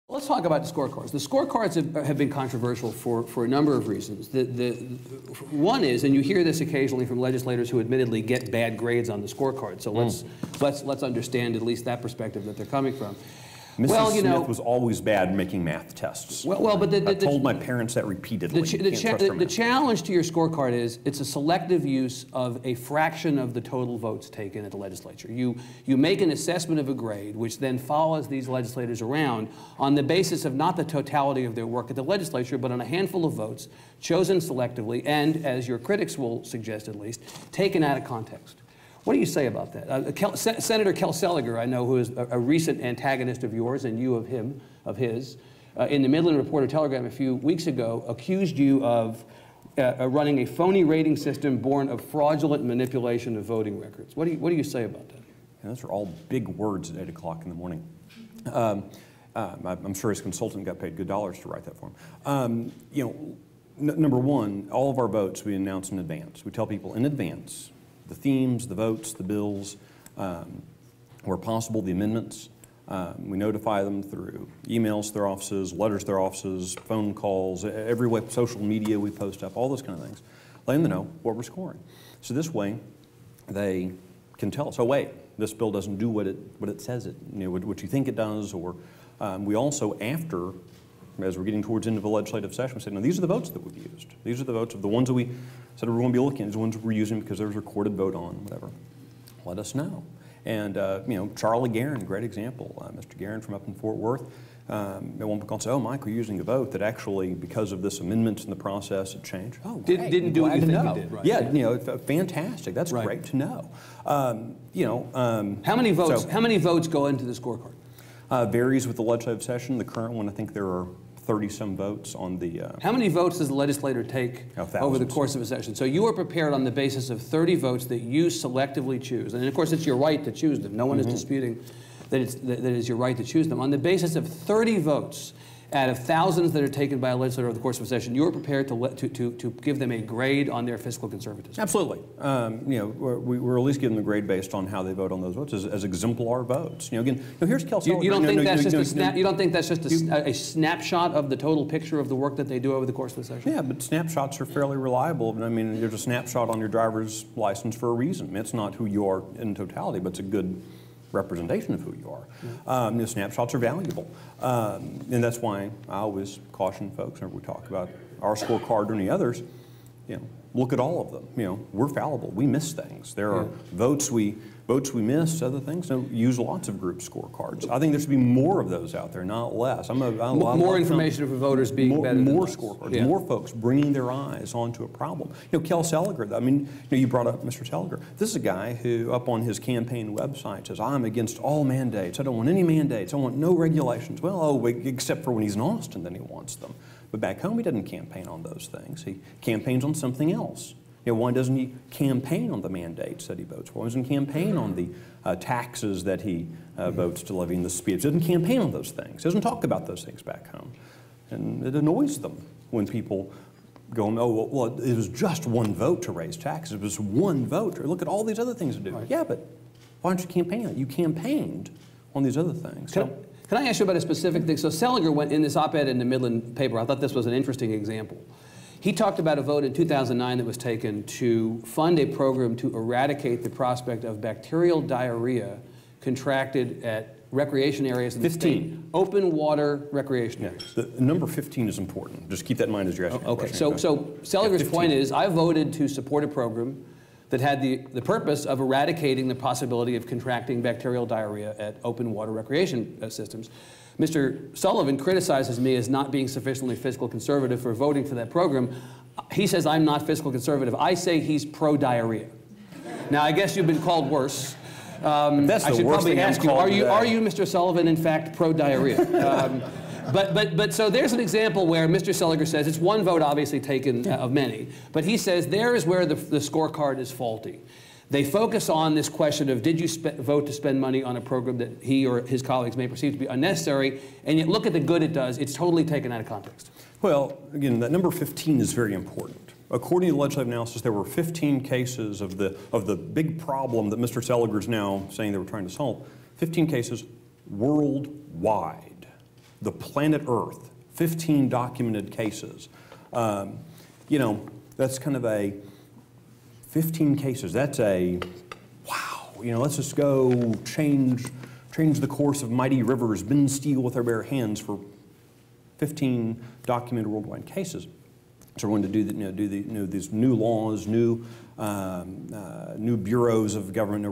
Let's talk about the scorecards. The scorecards have been controversial for a number of reasons. One is, and you hear this occasionally from legislators who admittedly get bad grades on the scorecard, so let's understand at least that perspective that they're coming from. Mrs. Smith was always bad at making math tests. But I told my parents that repeatedly. The challenge to your scorecard is it's a selective use of a fraction of the total votes taken at the legislature. You make an assessment of a grade, which then follows these legislators around on the basis of not the totality of their work at the legislature, but on a handful of votes chosen selectively and, as your critics will suggest at least, taken out of context. What do you say about that? Senator Kel Seliger, I know, who is a recent antagonist of yours and you of his, in the Midland Reporter-Telegram a few weeks ago, accused you of running a phony rating system born of fraudulent manipulation of voting records. What do you say about that? Yeah, those are all big words at 8 o'clock in the morning. I'm sure his consultant got paid good dollars to write that for him. Number one, all of our votes we announce in advance. We tell people in advance the themes, the votes, the bills, where possible, the amendments. We notify them through emails to their offices, letters to their offices, phone calls, every way, social media we post up, all those kind of things. Let them know what we're scoring. So this way, they can tell us, oh wait, this bill doesn't do what it says it, what you think it does, or we also, after, as we're getting towards the end of the legislative session, we say, no, these are the votes that we've used. These are the votes of the ones that we said we're going to be looking at, the ones we're using because there was a recorded vote on, whatever. Let us know. And, Charlie Guerin, great example. Mr. Guerin from up in Fort Worth, at one point said, oh, Mike, we're using a vote that actually, because of this amendment in the process, it changed. Oh, great. Didn't do what you think you did, right? Yeah, fantastic. That's right. Great to know. How many votes go into the scorecard? Varies with the legislative session. The current one, I think there are 30-some votes on the... How many votes does the legislator take over the course of a session? So you are prepared on the basis of 30 votes that you selectively choose. And of course, it's your right to choose them. No one is disputing that it is your right to choose them. On the basis of 30 votes out of thousands that are taken by a legislator over the course of a session, you are prepared to give them a grade on their fiscal conservatism. Absolutely. We're at least giving them a grade based on how they vote on those votes as exemplar votes. Again, here's Kel Sullivan. You don't think that's just a snapshot of the total picture of the work that they do over the course of the session? Yeah, but snapshots are fairly reliable. I mean, there's a snapshot on your driver's license for a reason. I mean, it's not who you are in totality, but it's a good representation of who you are. Snapshots are valuable. And that's why I always caution folks whenever we talk about our scorecard or any others, look at all of them. We're fallible. We miss things. There are votes we miss, other things. Use lots of group scorecards. I think there should be more of those out there, not less. More information for voters being better than more scorecards, more folks bringing their eyes onto a problem. Kel Seliger, I mean, you brought up Mr. Seliger. This is a guy who, up on his campaign website, says, I'm against all mandates. I don't want any mandates. I want no regulations. Well, except for when he's in Austin, then he wants them. But back home, he doesn't campaign on those things. He campaigns on something else. Why doesn't he campaign on the mandates that he votes for? Why doesn't he campaign on the taxes that he votes to levy in the speech? He doesn't campaign on those things. He doesn't talk about those things back home. And it annoys them when people go, oh, well, it was just one vote to raise taxes. It was one vote. Or look at all these other things to do. Right. Yeah, but why don't you campaign on it? You campaigned on these other things. Can I ask you about a specific thing? So Seliger went in this op-ed in the Midland paper. I thought this was an interesting example. He talked about a vote in 2009 that was taken to fund a program to eradicate the prospect of bacterial diarrhea contracted at recreation areas in the state. Open water recreation areas. The number 15 is important. Just keep that in mind as you're asking okay, so Seliger's point is, I voted to support a program that had the purpose of eradicating the possibility of contracting bacterial diarrhea at open water recreation systems. Mr. Sullivan criticizes me as not being sufficiently fiscal conservative for voting for that program. He says I'm not fiscal conservative. I say he's pro-diarrhea. Now, I guess you've been called worse. That's I should probably ask you, are you, Mr. Sullivan, in fact, pro-diarrhea? But so there's an example where Mr. Seliger says it's one vote obviously taken of many, but he says there is where the scorecard is faulty. They focus on this question of did you vote to spend money on a program that he or his colleagues may perceive to be unnecessary, and yet look at the good it does. It's totally taken out of context. Well, again, that number 15 is very important. According to the legislative analysis, there were 15 cases of the big problem that Mr. Seliger is now saying they were trying to solve. 15 cases worldwide. the planet Earth, 15 documented cases. You know, that's kind of a 15 cases. That's a wow. You know, let's just go change the course of mighty rivers, bend steel with our bare hands for 15 documented worldwide cases. So we're going to do these new laws, new bureaus of government.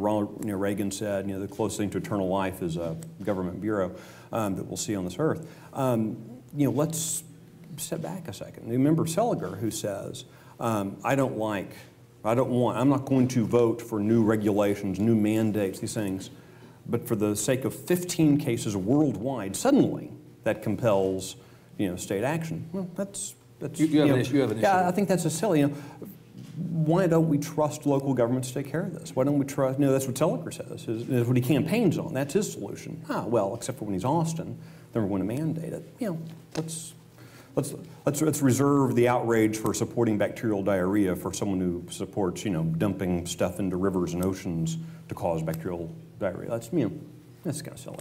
Reagan said, the closest thing to eternal life is a government bureau that we'll see on this earth. Let's step back a second. Remember Seliger, who says, I'm not going to vote for new regulations, new mandates, these things, but for the sake of 15 cases worldwide, suddenly that compels, state action. Well, that's you have an issue. Yeah, I think that's a silly. Why don't we trust local governments to take care of this? Why don't we trust? That's what Seliger says. Is what he campaigns on. That's his solution. Well, except for when he's Austin, then we're going to mandate it. Let's reserve the outrage for supporting bacterial diarrhea for someone who supports, dumping stuff into rivers and oceans to cause bacterial diarrhea. That's kind of silly.